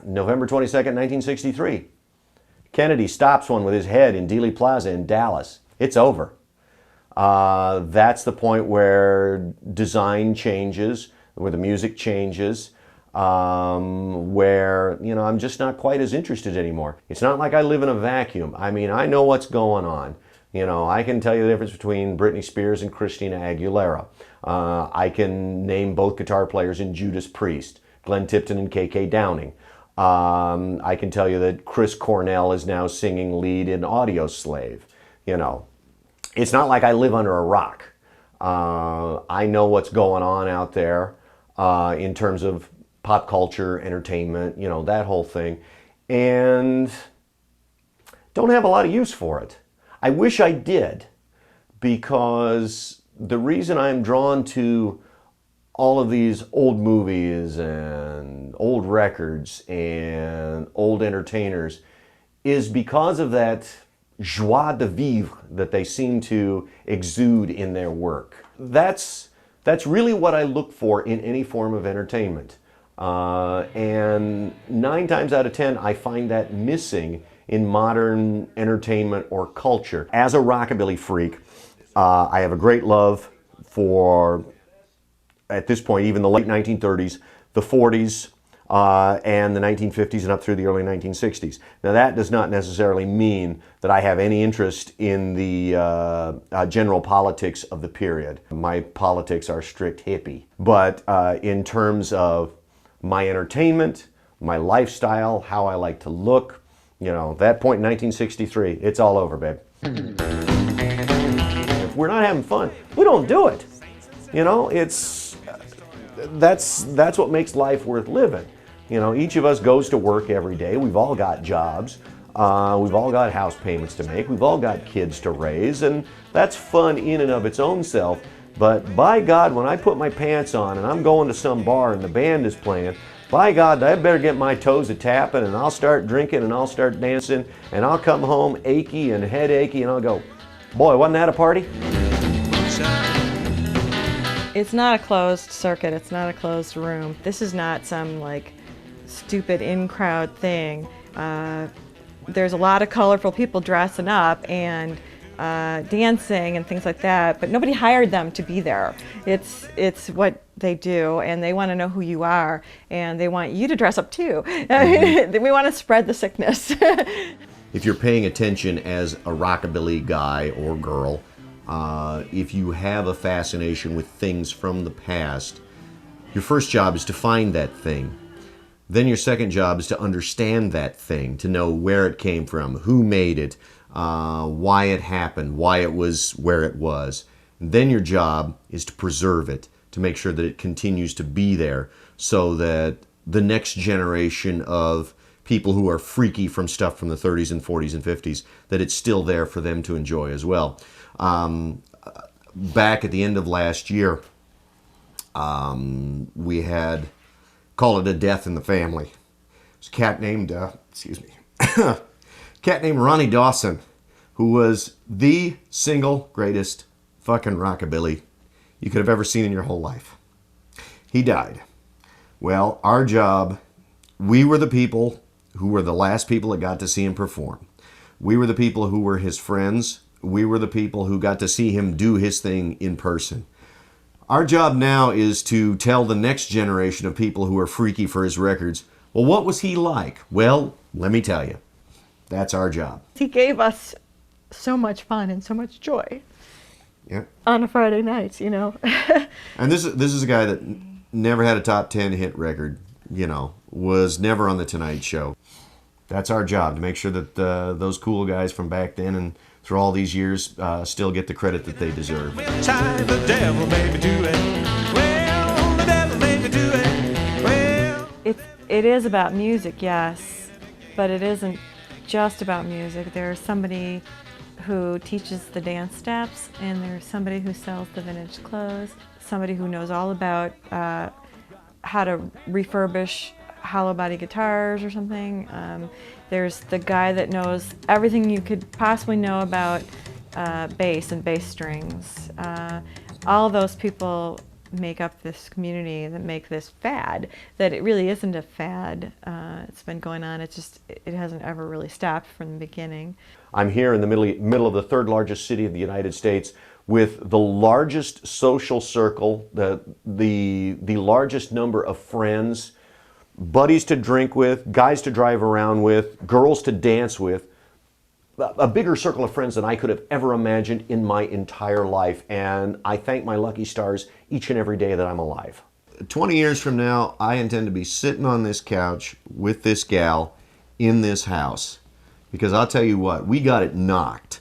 November 22nd, 1963. Kennedy stops one with his head in Dealey Plaza in Dallas. It's over. That's the point where design changes, where the music changes, where, you know, I'm just not quite as interested anymore. It's not like I live in a vacuum. I mean, I know what's going on. You know, I can tell you the difference between Britney Spears and Christina Aguilera. I can name both guitar players in Judas Priest, Glenn Tipton and K.K. Downing. I can tell you that Chris Cornell is now singing lead in Audioslave. You know, it's not like I live under a rock. I know what's going on out there in terms of pop culture, entertainment, you know, that whole thing, and don't have a lot of use for it. I wish I did, because the reason I'm drawn to all of these old movies and old records and old entertainers is because of that joie de vivre that they seem to exude in their work. That's really what I look for in any form of entertainment. And 9 times out of 10, I find that missing in modern entertainment or culture. As a rockabilly freak, I have a great love for, at this point, even the late 1930s, the 40s, and the 1950s and up through the early 1960s. Now that does not necessarily mean that I have any interest in the general politics of the period. My politics are strict hippie. But in terms of my entertainment, my lifestyle, how I like to look, you know, that point in 1963, it's all over, babe. If we're not having fun, we don't do it. You know, that's what makes life worth living. You know, each of us goes to work every day. We've all got jobs. We've all got house payments to make. We've all got kids to raise, and that's fun in and of its own self. But by God, when I put my pants on and I'm going to some bar and the band is playing, by God, I better get my toes a-tapping, and I'll start drinking and I'll start dancing, and I'll come home achy and headachy, and I'll go, boy, wasn't that a party? It's not a closed circuit. It's not a closed room. This is not some like stupid in-crowd thing. There's a lot of colorful people dressing up and dancing and things like that, but nobody hired them to be there. It's what they do, and they want to know who you are, and they want you to dress up too. Mm-hmm. We want to spread the sickness. If you're paying attention as a rockabilly guy or girl, if you have a fascination with things from the past, your first job is to find that thing. Then your second job is to understand that thing, to know where it came from, who made it, why it happened, why it was where it was. And then your job is to preserve it, to make sure that it continues to be there, so that the next generation of people who are freaky from stuff from the 30s and 40s and 50s, that it's still there for them to enjoy as well. Back at the end of last year, we had, call it a death in the family. There's a cat named, cat named Ronnie Dawson, who was the single greatest fucking rockabilly you could have ever seen in your whole life. He died. Well, our job, we were the people who were the last people that got to see him perform. We were the people who were his friends. We were the people who got to see him do his thing in person. Our job now is to tell the next generation of people who are freaky for his records, well, what was he like? Well, let me tell you. That's our job. He gave us so much fun and so much joy. Yeah. On a Friday night, you know. And this is a guy that never had a top 10 hit record, you know, was never on the Tonight Show. That's our job, to make sure that those cool guys from back then and through all these years still get the credit that they deserve. Well, the devil made me do it. Well, the devil made me do it. Well. It is about music, yes, but it isn't just about music. There's somebody who teaches the dance steps, and there's somebody who sells the vintage clothes, somebody who knows all about how to refurbish hollow body guitars or something. There's the guy that knows everything you could possibly know about bass and bass strings. All of those people make up this community, that make this fad, that it really isn't a fad. It's been going on. It hasn't ever really stopped from the beginning. I'm here in the middle of the third largest city of the United States with the largest social circle, the largest number of friends, buddies to drink with, guys to drive around with, girls to dance with, a bigger circle of friends than I could have ever imagined in my entire life. And I thank my lucky stars each and every day that I'm alive. 20 years from now, I intend to be sitting on this couch with this gal in this house. Because I'll tell you what, we got it knocked.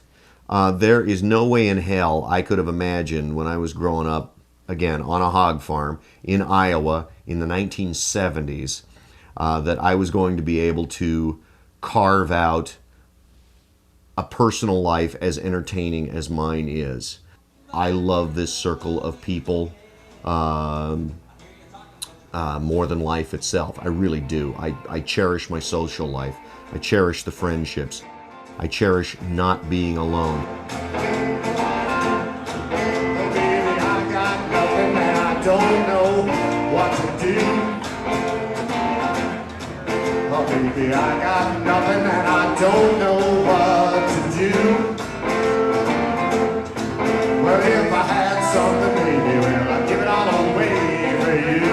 There is no way in hell I could have imagined when I was growing up, again, on a hog farm in Iowa in the 1970s, that I was going to be able to carve out a personal life as entertaining as mine is. I love this circle of people more than life itself. I really do. I cherish my social life. I cherish the friendships. I cherish not being alone. Baby, I got nothing and I don't know what to do. Well, if I had something, baby, well, I'd give it all away for you.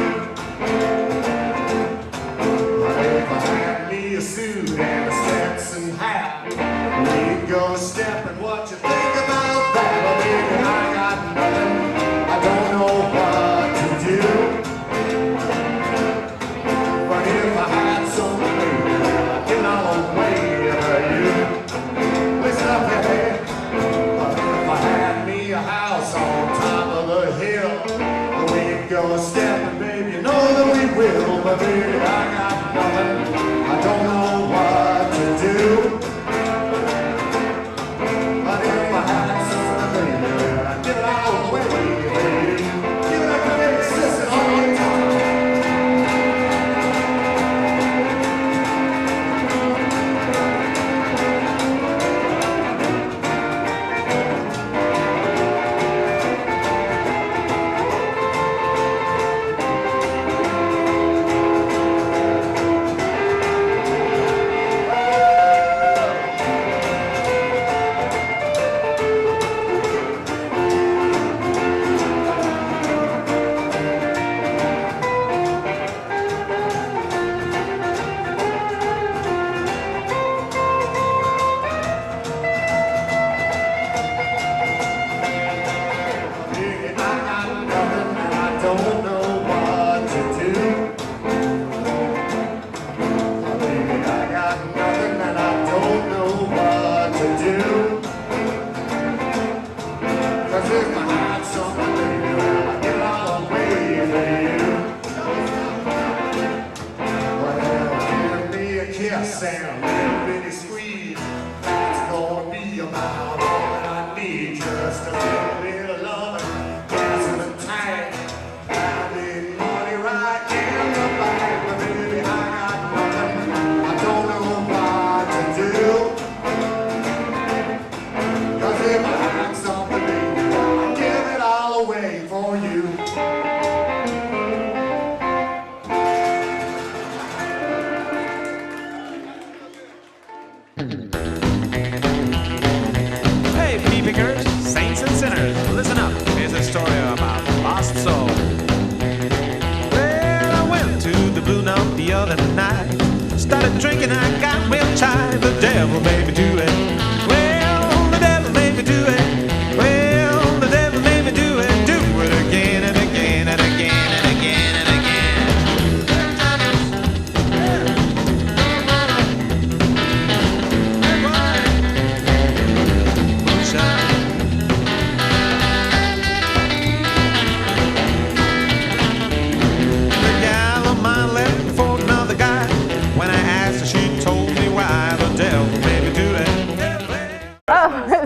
Well, if I had me a suit and a Stetson hat, we'd go stepping. What you think about that? Well, baby, I got nothing, I don't know what to do. But if I had something, go stepping, baby, you know that we will. But baby, I got nothing, I don't know what to do. But if I had something, baby, I'd give it all away, baby. Give it up to baby, sister, all the time. Kiss and a little bitty squeeze. That's gonna be about all that I need. Just a little bit of loving, gas in the tank. I need money right in the bank. But baby, I got nothing, I don't know what to do. Cause if I had something, baby, I'd give it all away for you. Hey, pea-pickers, saints and sinners, listen up. Here's a story about a lost soul. Well, I went to the Blue Note the other night. Started drinking, I got real tired. The devil made me do it. Well, the devil made me do it. Well, the devil made me do it. Do it again and again and again and again and again.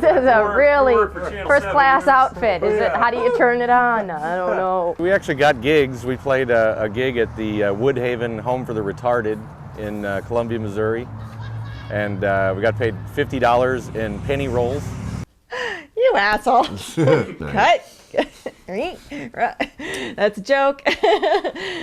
This is a really first-class outfit. Is it? How do you turn it on? I don't know. We actually got gigs. We played a gig at the Woodhaven Home for the Retarded in Columbia, Missouri, and we got paid $50 in penny rolls. You asshole. Cut. That's a joke.